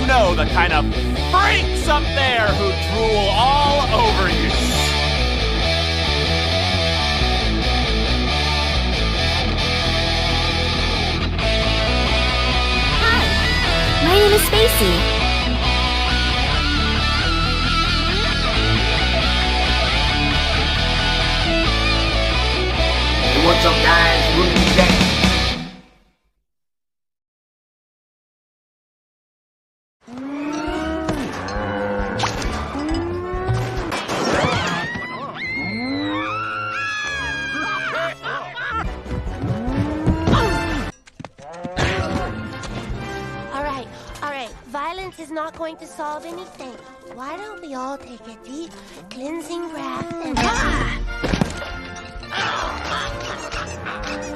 You know the kind of freaks up there who drool all over you. Hi, my name is Spacey. What's up, guys? Room check. All right. Violence is not going to solve anything. Why don't we all take a deep, cleansing breath and...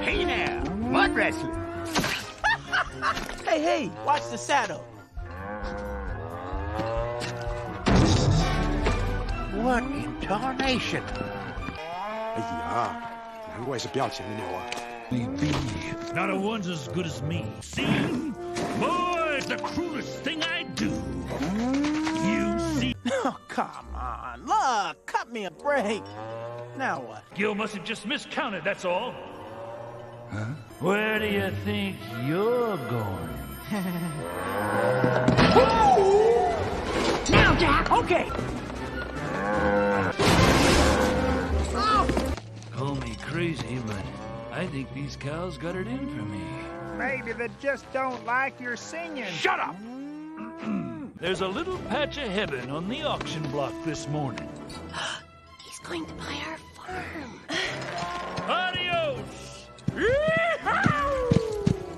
Hey now, mud wrestling. Hey, watch the saddle. What in tarnation? 哎呀，难怪是不要钱的鸟啊！ Not a one's as good as me. See? Boy, it's the cruelest thing I do. You see? Oh, come on. Look, cut me a break. Now what? Gil must have just miscounted, that's all. Huh? Where do you think you're going? Now, Jack. Okay. Call me crazy, but I think these cows got it in for me. Maybe they just don't like your singing. Shut up! There's a little patch of heaven on the auction block this morning. He's going to buy our farm. Adios!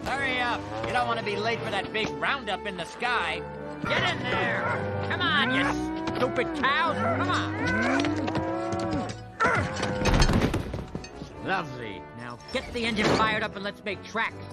Hurry up. You don't want to be late for that big roundup in the sky. Get in there. Come on, you stupid cows. Come on. Lovely. Now get the engine fired up and let's make tracks.